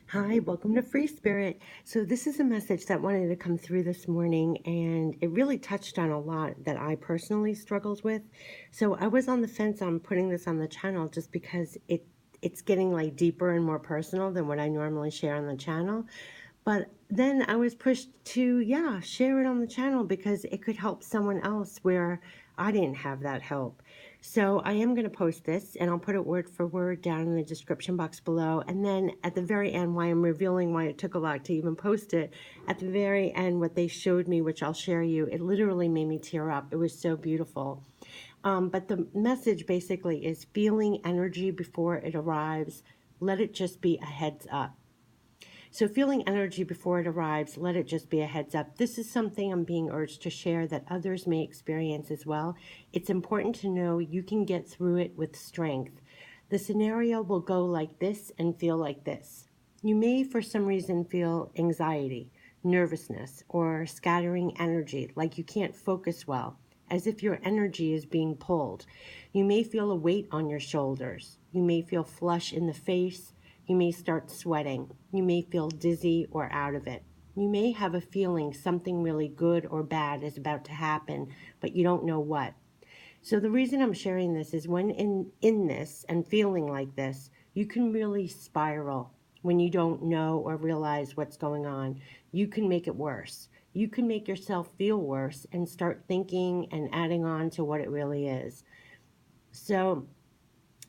Hi, welcome to Free Spirit. So, this is a message that wanted to come through this morning, and it really touched on a lot that I personally struggled with. So, I was on the fence on putting this on the channel just because it's getting like deeper and more personal than what I normally share on the channel. But then I was pushed to, yeah, share it on the channel because it could help someone else where I didn't have that help. So I am going to post this and I'll put it word for word down in the description box below. And then at the very end, why I'm revealing why it took a lot to even post it, at the very end, what they showed me, which I'll share you, it literally made me tear up. It was so beautiful. But the message basically is feeling energy before it arrives. Let it just be a heads up. So feeling energy before it arrives, let it just be a heads up. This is something I'm being urged to share that others may experience as well. It's important to know you can get through it with strength. The scenario will go like this and feel like this. You may, for some reason, feel anxiety, nervousness, or scattering energy, like you can't focus well, as if your energy is being pulled. You may feel a weight on your shoulders. You may feel flush in the face. You may start sweating. You may feel dizzy or out of it. You may have a feeling something really good or bad is about to happen, but you don't know what. So the reason I'm sharing this is when in this and feeling like this, you can really spiral when you don't know or realize what's going on. You can make it worse. You can make yourself feel worse and start thinking and adding on to what it really is. So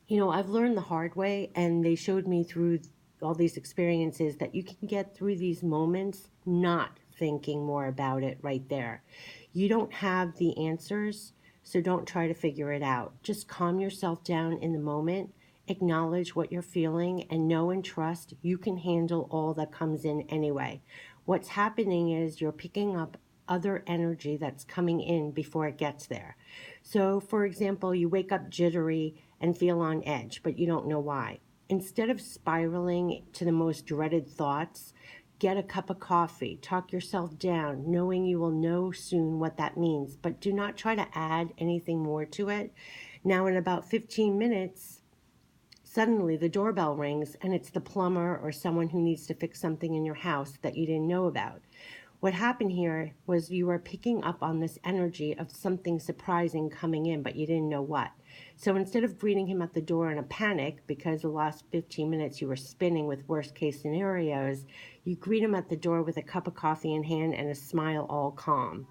I've learned the hard way, and they showed me through all these experiences that you can get through these moments not thinking more about it right there. You don't have the answers, so don't try to figure it out. Just calm yourself down in the moment, acknowledge what you're feeling, and know and trust you can handle all that comes in anyway. What's happening is you're picking up other energy that's coming in before it gets there. So, for example, you wake up jittery and feel on edge, but you don't know why. Instead of spiraling to the most dreaded thoughts, get a cup of coffee, talk yourself down, knowing you will know soon what that means, but do not try to add anything more to it. Now, in about 15 minutes, suddenly the doorbell rings and it's the plumber or someone who needs to fix something in your house that you didn't know about. What happened here was you were picking up on this energy of something surprising coming in, but you didn't know what. So instead of greeting him at the door in a panic because the last 15 minutes you were spinning with worst case scenarios, you greet him at the door with a cup of coffee in hand and a smile, all calm.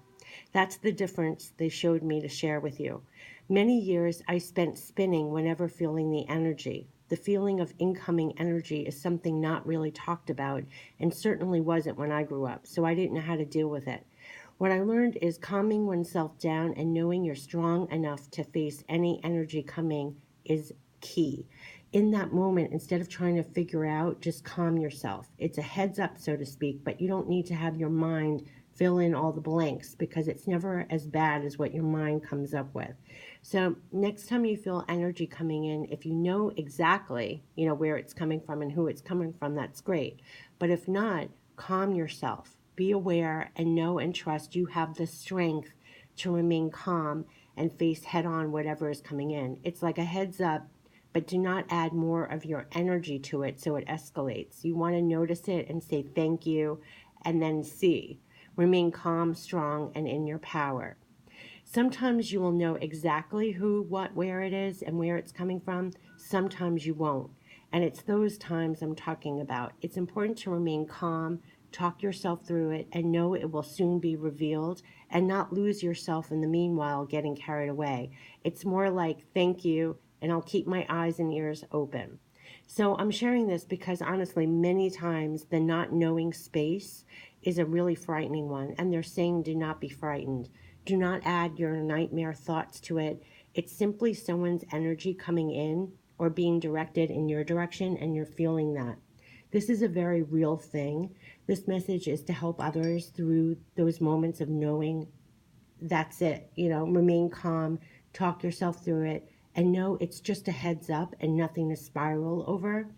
That's the difference they showed me to share with you. Many years I spent spinning whenever feeling the energy. The feeling of incoming energy is something not really talked about, and certainly wasn't when I grew up, so I didn't know how to deal with it. What I learned is calming oneself down and knowing you're strong enough to face any energy coming is key. In that moment, instead of trying to figure out, just calm yourself. It's a heads up, so to speak, but you don't need to have your mind fill in all the blanks because it's never as bad as what your mind comes up with. So next time you feel energy coming in, if you know exactly, where it's coming from and who it's coming from, that's great. But if not, calm yourself. Be aware and know and trust you have the strength to remain calm and face head on whatever is coming in. It's like a heads up, but do not add more of your energy to it so it escalates. You want to notice it and say thank you and then see. Remain calm, strong, and in your power. Sometimes you will know exactly who, what, where it is and where it's coming from. Sometimes you won't. And it's those times I'm talking about. It's important to remain calm, talk yourself through it, and know it will soon be revealed and not lose yourself in the meanwhile getting carried away. It's more like, thank you, and I'll keep my eyes and ears open. So I'm sharing this because honestly, many times the not knowing space is a really frightening one. And they're saying, do not be frightened. Do not add your nightmare thoughts to it. It's simply someone's energy coming in or being directed in your direction, and you're feeling that. This is a very real thing. This message is to help others through those moments of knowing that's it. Remain calm, talk yourself through it, and know it's just a heads up and nothing to spiral over.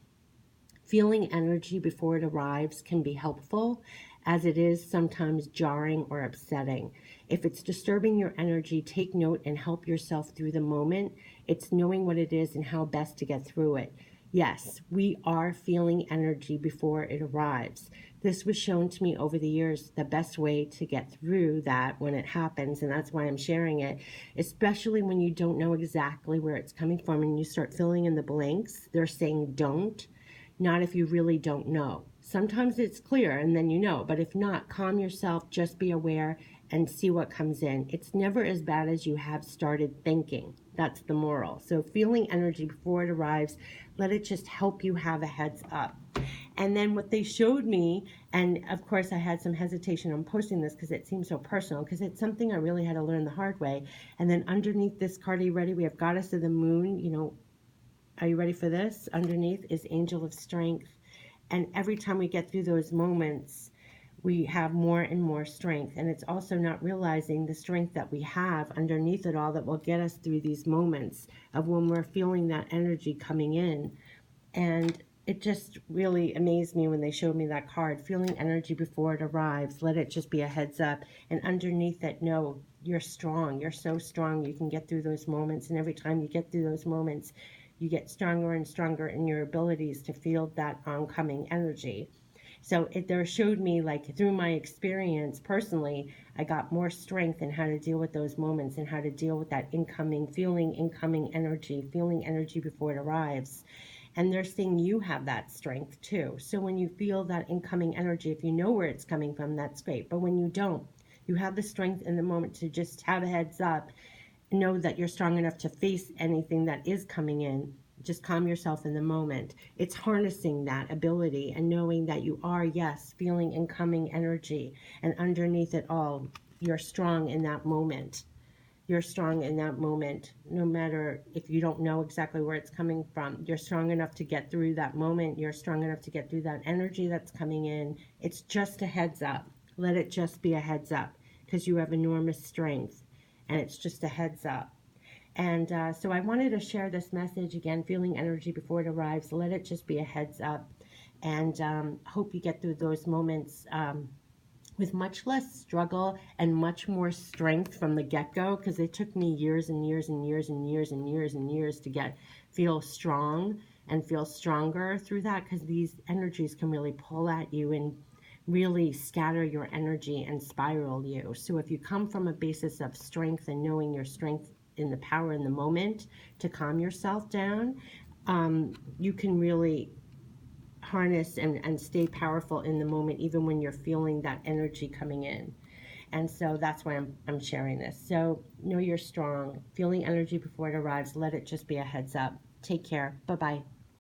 Feeling energy before it arrives can be helpful, as it is sometimes jarring or upsetting. If it's disturbing your energy, take note and help yourself through the moment. It's knowing what it is and how best to get through it. Yes, we are feeling energy before it arrives. This was shown to me over the years the best way to get through that when it happens, and that's why I'm sharing it, especially when you don't know exactly where it's coming from and you start filling in the blanks. They're saying don't, not if you really don't know. Sometimes it's clear and then you know, but if not, calm yourself, just be aware and see what comes in. It's never as bad as you have started thinking. That's the moral. So, feeling energy before it arrives, let it just help you have a heads up. And then what they showed me, and of course, I had some hesitation on posting this because it seems so personal, because it's something I really had to learn the hard way. And then underneath this card, are you ready? We have Goddess of the Moon. Are you ready for this? Underneath is Angel of Strength. And every time we get through those moments, we have more and more strength. And it's also not realizing the strength that we have underneath it all that will get us through these moments of when we're feeling that energy coming in. And it just really amazed me when they showed me that card, feeling energy before it arrives. Let it just be a heads up. And underneath it, no, you're strong. You're so strong. You can get through those moments. And every time you get through those moments, you get stronger and stronger in your abilities to feel that oncoming energy. So it there showed me, like, through my experience personally, I got more strength in how to deal with those moments and how to deal with that incoming energy, feeling energy before it arrives. And they're saying you have that strength too. So when you feel that incoming energy, if you know where it's coming from, that's great. But when you don't, you have the strength in the moment to just have a heads up, know that you're strong enough to face anything that is coming in. Just calm yourself in the moment. It's harnessing that ability and knowing that you are, yes, feeling incoming energy. And underneath it all, you're strong in that moment. You're strong in that moment, no matter if you don't know exactly where it's coming from. You're strong enough to get through that moment. You're strong enough to get through that energy that's coming in. It's just a heads up. Let it just be a heads up, because you have enormous strength, and it's just a heads up. And so I wanted to share this message again, feeling energy before it arrives. Let it just be a heads up. And hope you get through those moments with much less struggle and much more strength from the get-go, because it took me years and years and years and years and years and years to feel strong and feel stronger through that, because these energies can really pull at you and really scatter your energy and spiral you. So if you come from a basis of strength and knowing your strength in the power in the moment to calm yourself down, you can really harness and stay powerful in the moment, even when you're feeling that energy coming in. And so that's why I'm sharing this. So know you're strong. Feeling energy before it arrives, let it just be a heads up. Take care. Bye-bye.